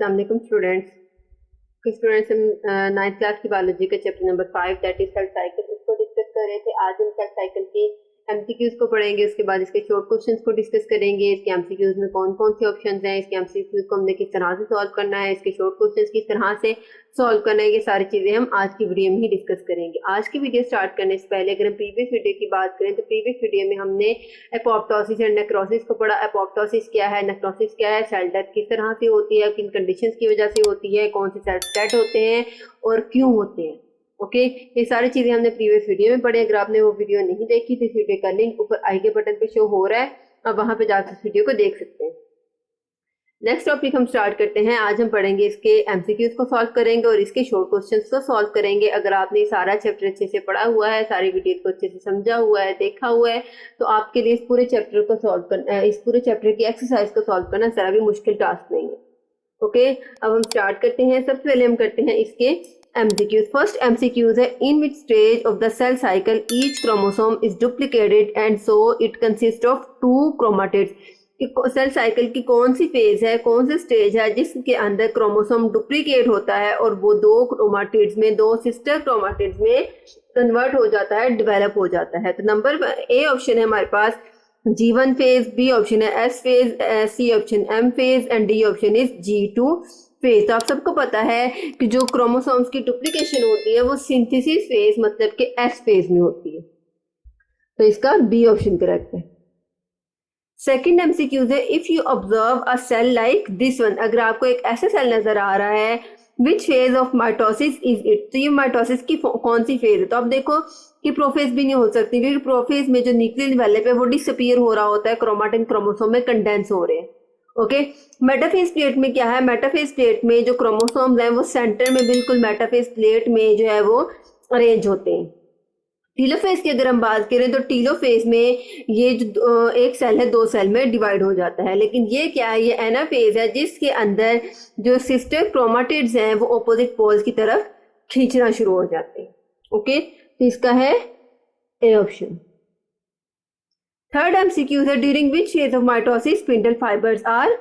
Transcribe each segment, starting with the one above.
अस्सलाम वालेकुम स्टूडेंट्स हम नाइन्थ क्लास की बायोलॉजी का chapter number 5 that is cell cycle इसको डिस्कस कर रहे थे। आज हम सेल साइकिल के एमसीक्यूज को पढ़ेंगे, उसके बाद इसके शॉर्ट क्वेश्चंस को डिस्कस करेंगे। इसके एमसीक्यूज में कौन कौन से ऑप्शंस हैं, इसके एमसीक्यूज को हमने किस तरह से सॉल्व करना है, इसके शॉर्ट क्वेश्चंस किस तरह से सॉल्व करना है, ये सारी चीजें हम आज की वीडियो में ही डिस्कस करेंगे। आज की वीडियो स्टार्ट करने से पहले अगर हम प्रीवियस वीडियो की बात करें तो प्रीवियस वीडियो में हमने एपोप्टोसिस एंड नेक्रोसिस को पढ़ा। एपोप्टोसिस क्या है, नेक्रोसिस क्या है, सेल डेथ किस तरह से होती है, किन कंडीशंस की वजह से होती है, कौन से सेल्स डेड होते हैं और क्यों होते हैं। ओके ये सारी चीजें हमने प्रीवियस वीडियो में पढ़ी। अगर आपने वो वीडियो नहीं देखी तो इस वीडियो का लिंक ऊपर आई के बटन पे शो हो रहा है, आप वहां पे जाकर इस वीडियो को देख सकते हैं। नेक्स्ट टॉपिक हम स्टार्ट करते हैं। आज हम पढ़ेंगे इसके एमसीक्यूज को सॉल्व करेंगे और इसके शॉर्ट क्वेश्चंस को सॉल्व करेंगे। अगर आपने सारा चैप्टर अच्छे से पढ़ा हुआ है, सारी वीडियो को अच्छे से समझा हुआ है, देखा हुआ है, तो आपके लिए इस पूरे चैप्टर को सॉल्व करना, इस पूरे चैप्टर की एक्सरसाइज को सॉल्व करना जरा भी मुश्किल टास्क नहीं है। ओके अब हम स्टार्ट करते हैं। सबसे पहले हम करते हैं इसके MCQs. फर्स्ट MCQs है in which stage of the cell cycle each chromosome is duplicated and so it consist of 2 chromatids. Cell cycle की कौन सी फेज है, कौन सी स्टेज है जिसके अंदर क्रोमोसोम डुप्लीकेट होता है और वो 2 क्रोमाटिड्स में, 2 सिस्टर क्रोमाटिड्स में कन्वर्ट हो जाता है, डेवलप हो जाता है। तो नंबर ए ऑप्शन है हमारे पास G1 फेज, बी ऑप्शन है S phase, C option M phase and D option is G2 phase. तो आप सबको पता है कि जो क्रोमोसोम्स की डुप्लीकेशन होती है वो सिंथेसिस फेज मतलब कि S फेज में होती है, तो इसका बी ऑप्शन करेक्ट है। सेकंड एमसीक्यूज है if you observe a cell like this one. अगर आपको एक ऐसा सेल नजर आ रहा है, which phase of mitosis is it, तो ये माइटोसिस की कौन सी फेज है। तो आप देखो कि प्रोफेज भी नहीं हो सकती क्योंकि प्रोफेज में जो न्यूक्लियर डेवलप है वो डिसअपीयर हो रहा होता है, क्रोमाटिन क्रोमोसोम में कंडेंस हो रहे हैं। ओके मेटाफेज प्लेट में क्या है, मेटाफेज प्लेट में जो क्रोमोसोम्स हैं वो सेंटर में बिल्कुल मेटाफेज प्लेट में जो है वो अरेंज होते हैं। टीलोफेज की अगर हम बात करें तो टीलोफेज में ये जो एक सेल है 2 सेल में डिवाइड हो जाता है। लेकिन ये क्या है, ये एनाफेज है जिसके अंदर जो सिस्टर क्रोमाटिड्स हैं वो ऑपोजिट पोल्स की तरफ खींचना शुरू हो जाते हैं। ओके तो इसका है ए ऑप्शन। थर्ड एमसीक्यू है during which phase of mitosis spindle fibres are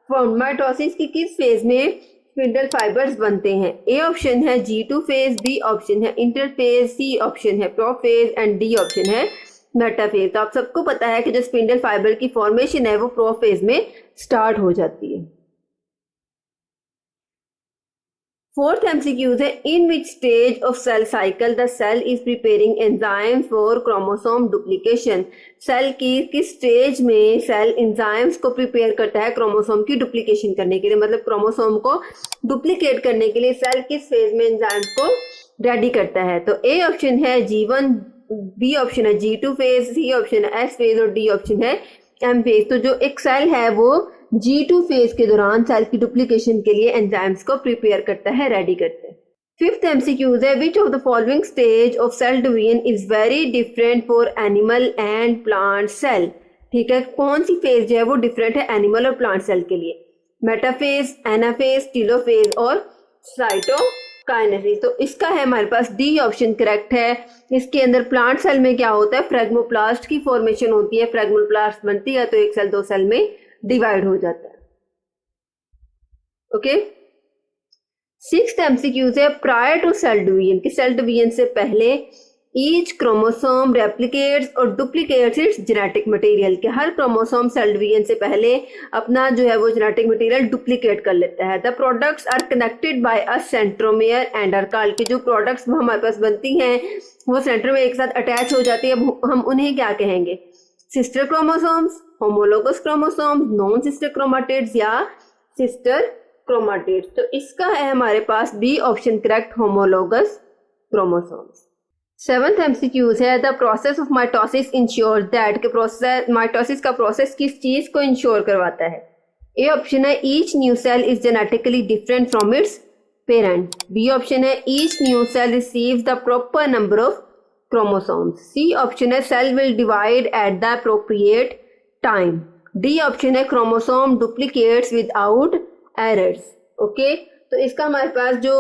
formed. Mitosis की किस फेज में स्पिंडल फाइबर्स बनते हैं। ए ऑप्शन है G2 फेज, बी ऑप्शन है इंटरफेज, सी ऑप्शन है प्रोफेज एंड डी ऑप्शन है मेटाफेज। तो आप सबको पता है कि जो स्पिंडल फाइबर की फॉर्मेशन है वो प्रोफेज में स्टार्ट हो जाती है। फोर्थ एमसीक्यूज है in which stage of cell cycle the cell is preparing enzyme for chromosome duplication. Cell की किस स्टेज में सेल एंजाइम्स को प्रिपेयर करता है क्रोमोसोम की डुप्लीकेशन करने के लिए, मतलब क्रोमोसोम को डुप्लीकेट करने के लिए सेल किस फेज में एंजाइम्स को रेडी करता है। तो ए ऑप्शन है G1, बी ऑप्शन है G2 फेज, सी ऑप्शन है S फेज और डी ऑप्शन है M फेज। तो जो एक सेल है वो G2 फेज के दौरान सेल की डुप्लीकेशन के लिए एंजाइम्स को प्रिपेयर करता है, रेडी करता है। फिफ्थ एमसीक्यूज है which of the following stage of cell division is very different for animal and plant cell. ठीक है, कौन सी फेज जो है वो डिफरेंट है एनिमल और प्लांट सेल के लिए। मेटाफेज, एनाफेज, टीलोफेज और साइटोकाइनेसिस। तो इसका है हमारे पास डी ऑप्शन करेक्ट है। इसके अंदर प्लांट सेल में क्या होता है, फ्रेगमोप्लास्ट की फॉर्मेशन होती है, फ्रेगमोप्लास्ट बनती है तो एक सेल 2 सेल में डिवाइड हो जाता है। ओके सिक्स्थ एमसीक्यूज है प्रायर टू सेल डिवीजन, कि सेल डिवीजन से पहले ईच क्रोमोसोम रेप्लिकेट्स और डुप्लीकेट्स इट्स जेनेटिक मटेरियल, के हर क्रोमोसोम सेल डिवीजन से पहले अपना जो है वो जेनेटिक मटेरियल डुप्लीकेट कर लेता है। The products are connected by a centromere and are called, कि जो प्रोडक्ट्स हमारे पास बनती हैं वो सेंटर में एक साथ अटैच हो जाती है, हम उन्हें क्या कहेंगे, sister chromosomes, homologous chromosomes, non sister chromatids या सिस्टर क्रोमाटिड्स। तो इसका है हमारे पास B option correct, homologous chromosomes. Seventh MCQs है the process of mitosis ensure that, के प्रोसेस माइटोसिस का प्रोसेस किस चीज को इंश्योर करवाता है। ए ऑप्शन है each new cell is genetically different from its parent, B option है each new cell receives the proper number of chromosomes, C option है cell will divide at the appropriate time, D option है chromosome duplicates without errors. Okay तो इसका हमारे पास जो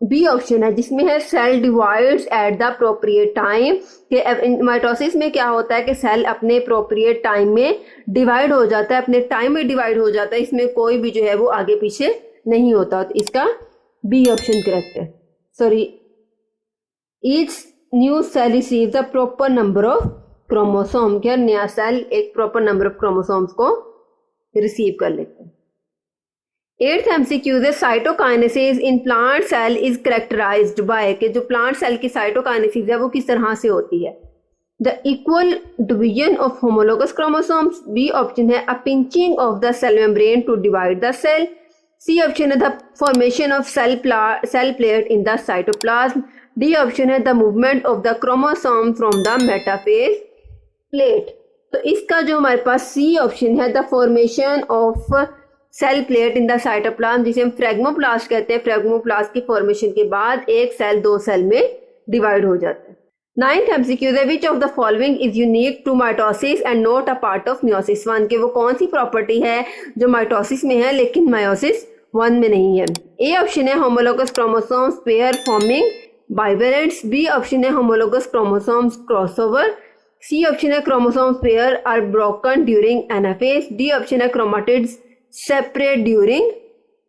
B option है जिसमें है cell divides at the appropriate time, कि माइटोसिस में क्या होता है कि सेल अपने अप्रोप्रिएट टाइम में डिवाइड हो जाता है, अपने टाइम में डिवाइड हो जाता है, इसमें कोई भी जो है वो आगे पीछे नहीं होता, तो इसका बी ऑप्शन करेक्ट है। Sorry, each new cell receives a proper number of chromosome, क्या नया सेल एक प्रॉपर नंबर ऑफ क्रोमोसोम्स को रिसीव कर लेते हैं। 8th MCQ है cytokinesis in plant cell is characterised by, कि जो प्लांट सेल की साइटोकाइनेसिस है वो किस तरह से होती है। The equal division of homologous chromosomes, B option है a pinching off the cell membrane to divide the cell, C option है the formation of cell plate in the cytoplasm, D option है the movement of the chromosome from the metaphase plate. तो इसका जो हमारे पास C option है the formation of cell plate in the cytoplasm, जिसे हम फ्रेगमोप्लास्ट कहते हैं, फ्रेगमोप्लास्ट की फॉर्मेशन के बाद एक सेल दो सेल में डिवाइड हो जाता है। 9th MCQ है which of the following is unique to mitosis and not a part of meiosis 1, के वो कौन सी प्रॉपर्टी है जो माइटोसिस में है लेकिन मायोसिस 1 में नहीं है। ए ऑप्शन है homologous chromosomes pair forming bivalents, B option है homologous chromosomes crossover, C option है chromosomes pair are broken during anaphase, D option है क्रोमाटिड्स सेपरेट ड्यूरिंग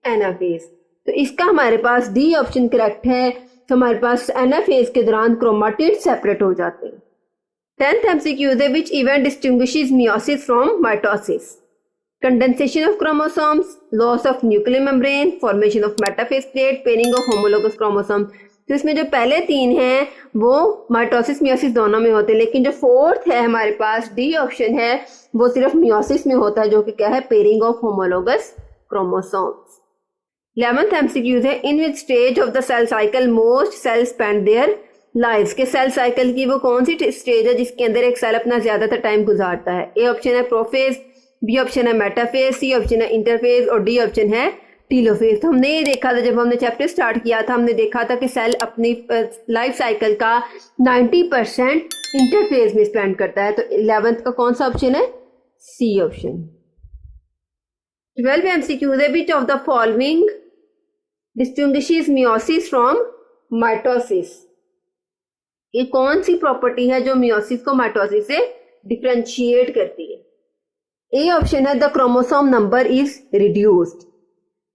एनाफेज। तो इसका हमारे पास डी ऑप्शन करेक्ट है। तो हमारे पास एनाफेज के दौरान क्रोमाटिड सेपरेट हो जाते हैं। 10th MCQ है which event distinguishes meiosis from mitosis, condensation of chromosomes, loss of nuclear membrane, formation of metaphase plate, pairing of homologous chromosome. तो इसमें जो पहले तीन हैं वो माइटोसिस मियोसिस दोनों में होते हैं, लेकिन जो फोर्थ है हमारे पास डी ऑप्शन है वो सिर्फ मियोसिस में होता है, जो कि क्या है pairing of homologous chromosomes. 11th MCQ है in which stage of the cell cycle most cell spend their lives, के सेल साइकिल की वो कौन सी स्टेज है जिसके अंदर एक सेल अपना ज्यादातर टाइम गुजारता है। ए ऑप्शन है प्रोफेज, बी ऑप्शन है मेटाफेज, सी ऑप्शन है इंटरफेज और डी ऑप्शन है टीलोफेज। तो हमने ये देखा था जब हमने चैप्टर स्टार्ट किया था, हमने देखा था कि सेल अपनी लाइफ साइकिल का 90% इंटरफेज में स्पेंड करता है। तो 11th का कौन सा ऑप्शन है, सी ऑप्शन। 12th MCQ है which of the following distinguishes meiosis from mitosis, ये कौन सी प्रॉपर्टी है जो मियोसिस को माइटोसिस से डिफरेंशिएट करती है। ए ऑप्शन है the chromosome number is reduced,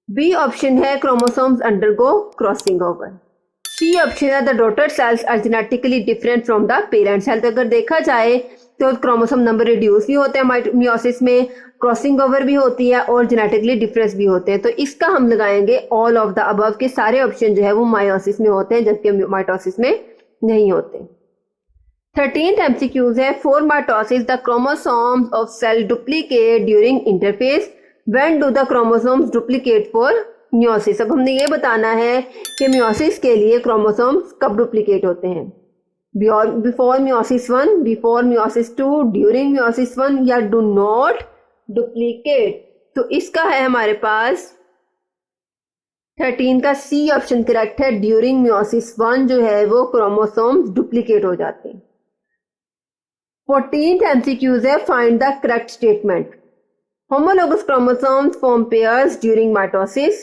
B option है chromosomes undergo crossing over, C option है the daughter cells are genetically different from the parent cell. तो अगर देखा जाए तो क्रोमोसोम नंबर रिड्यूस भी होते हैं मियोसिस में, क्रॉसिंग ओवर भी होती है और जेनेटिकली डिफरेंस भी होते हैं। तो इसका हम लगाएंगे ऑल ऑफ द अबव के सारे ऑप्शन जो है वो मायोसिस में होते हैं जबकि माइटोसिस में नहीं होते। 13th MCQ है for mitosis the chromosomes of cell duplicate during interphase, when do the chromosomes duplicate for meiosis. अब हमने ये बताना है कि मियोसिस के लिए क्रोमोसोम्स कब डुप्लीकेट होते हैं, before meiosis 1, before meiosis 2, during meiosis 1 या डू नॉट डुप्लीकेट। तो इसका है हमारे पास 13 का सी ऑप्शन करेक्ट है, ड्यूरिंग मियोसिस 1 जो है वो क्रोमोसोम्स डुप्लीकेट हो जाते हैं। 14th MCQ है find the correct statement, homologous chromosomes form pairs during mitosis,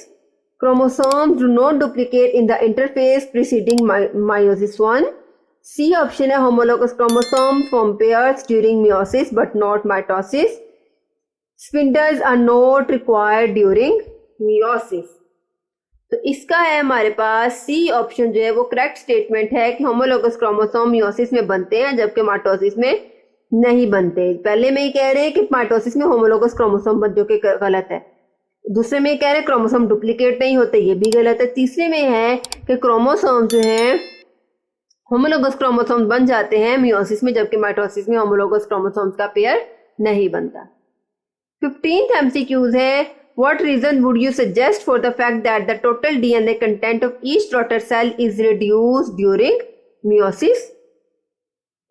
chromosomes do not duplicate in the interphase preceding meiosis 1, C option है homologous chromosomes form pairs during meiosis but not mitosis, spindles are not required during meiosis। तो इसका है हमारे पास C option जो है वो correct statement है कि होमोलोगस क्रोमोसोम मियोसिस में बनते हैं जबकि माइटोसिस में नहीं बनते। पहले में ये कह रहे हैं कि माइटोसिस में होमोलोगस क्रोमोसोम बनते, जो कि गलत है। दूसरे में कह रहे हैं क्रोमोसोम डुप्लीकेट नहीं होते, ये भी गलत है। तीसरे में है कि क्रोमोसोम जो है होमोलोगस क्रोमोसोम बन जाते हैं मियोसिस में जबकि माइटोसिस में होमोलोगस क्रोमोसोम्स का पेयर नहीं बनता। 15th MCQ है what reason would you suggest for the fact that the total DNA content of each daughter cell is reduced during meiosis?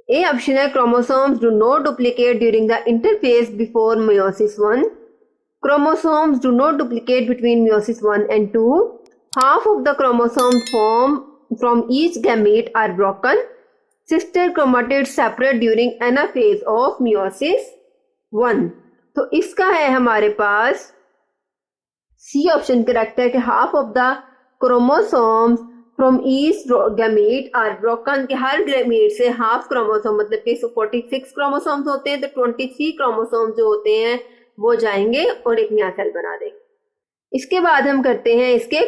A option है chromosomes do not duplicate during the interphase before meiosis 1, chromosomes do not duplicate between meiosis 1 and 2, half of the chromosomes from each gamete are broken, sister chromatids separate during anaphase of meiosis 1। तो इसका है हमारे पास C option correct है कि half of the chromosomes from each gamete are broken, के हर gamete से हाफ क्रोमोसोम मतलब कि 46 क्रोमोसोम्स होते हैं तो 23 क्रोमोसोम जो होते हैं वो जाएंगे और एक नया सेल बना देंगे। इसके बाद हम करते हैं इसके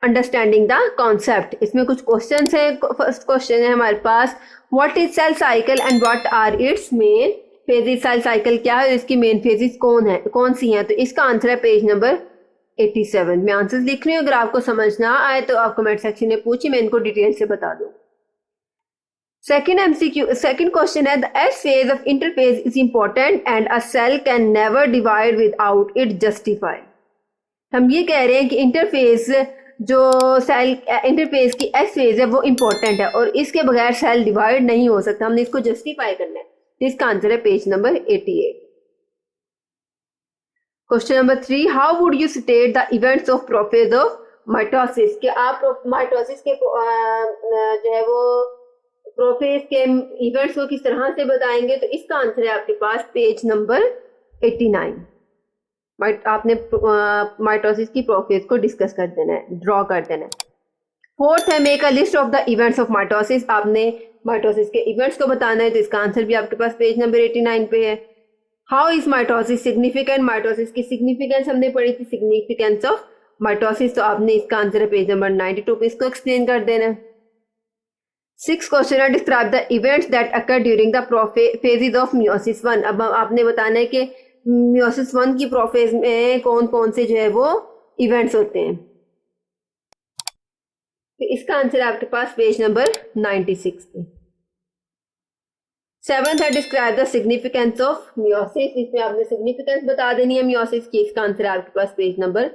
अंडरस्टैंडिंग द कॉन्सेप्ट। इसमें कुछ क्वेश्चंस हैं। फर्स्ट क्वेश्चन है हमारे पास, what is cell cycle and what are its main phases. Cell cycle क्या है, इसकी मेन फेजेस कौन सी हैं? तो इसका आंसर है पेज नंबर 87। मैं आंसर्स लिख रही हूँ, अगर आपको समझ ना आए तो आप कमेंट सेक्शन में पूछिए, मैं इनको डिटेल से बता दूँ। सेकेंड MCQ, सेकेंड क्वेश्चन है, the S phase of interphase is important and a cell can never divide without it justified। हम ये कह रहे हैं कि इंटरफेस जो सेल इंटरफेस की S फेज है वो इंपॉर्टेंट है और इसके बगैर सेल डिवाइड नहीं हो सकता, हमने इसको जस्टिफाई करना है। तो इसका आंसर है page number 88। Question number 3, how would you state the events of prophase of mitosis. कि आप माइटोसिस के जो है वो प्रोफेज के इवेंट्स को किस तरह से बताएंगे? तो इसका आंसर है आपके पास पेज नंबर 89। आपने माइटोसिस की प्रोफेज को डिस्कस कर देना है, ड्रॉ कर देना है। फोर्थ है, make a list of the events of mitosis. आपने माइटोसिस के इवेंट्स को बताना है, तो इसका आंसर भी आपके पास पेज नंबर 89 पे है। How is mitosis significant. Mitosis की सिग्निफिकेंस हमने पढ़ी थी, सिग्निफिकेंस ऑफ माइटोसिस, तो आपने इसका आंसर है पेज नंबर 92 पे, इसको एक्सप्लेन कर देना है। सिक्स क्वेश्चन है, describe the events that occur during the phases of meiosis 1। अब आपने बताना है कि मियोसिस 1 की प्रोफेज में कौन कौन से जो है वो इवेंट्स होते हैं। तो इसका आंसर है आपके पास पेज नंबर 96 पे। सेवंथ है, describe the significance of meiosis. इसमें आपने सिग्निफिकेंस बता देनी है मियोसिस की, इसका आंसर है आपके पास page number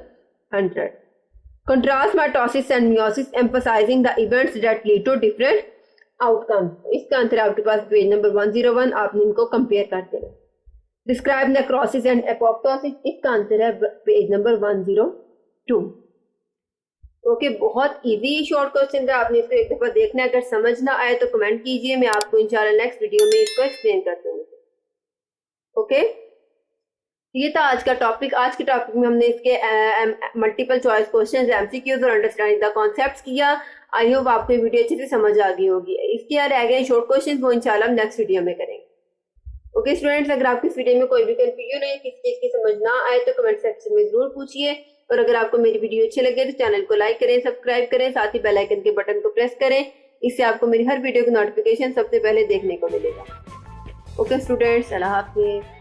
100। Contrast mitosis and meiosis, emphasizing the events that lead to different outcomes। इसका आंसर आपके पास पेज नंबर 101, आपने इनको कंपेयर कर देना। डिस्क्राइब नेक्रोसिस एंड एपोप्टोसिस, इसका आंसर है पेज नंबर 102। ओके, बहुत इजी शॉर्ट क्वेश्चन था, आपने इसको एक दफा देखना है। अगर समझ ना आए तो कमेंट कीजिए, मैं आपको इंशाल्लाह नेक्स्ट वीडियो में इसको एक्सप्लेन कर दूंगी। ओके, ये था आज का टॉपिक। आज के टॉपिक में हमने इसके मल्टीपल चॉइस क्वेश्चंस, एमसीक्यूज और अंडरस्टैंडिंग द कॉन्सेप्ट्स किया। आई होप आपको वीडियो अच्छे से समझ आ गई होगी। इसके यहाँ रह गए शॉर्ट क्वेश्चंस, वो इंशाल्लाह हम नेक्स्ट वीडियो में करेंगे। ओके स्टूडेंट्स, अगर आपको इस वीडियो में कोई भी कंफ्यूजन है, किसी चीज की समझ ना आए तो कमेंट सेक्शन में जरूर पूछिए। और अगर आपको मेरी वीडियो अच्छी लगे तो चैनल को लाइक करें, सब्सक्राइब करें, साथ ही बेल आइकन के बटन को प्रेस करें। इससे आपको मेरी हर वीडियो की नोटिफिकेशन सबसे पहले देखने को मिलेगा। ओके स्टूडेंट्स, अल्लाह हाफिज़।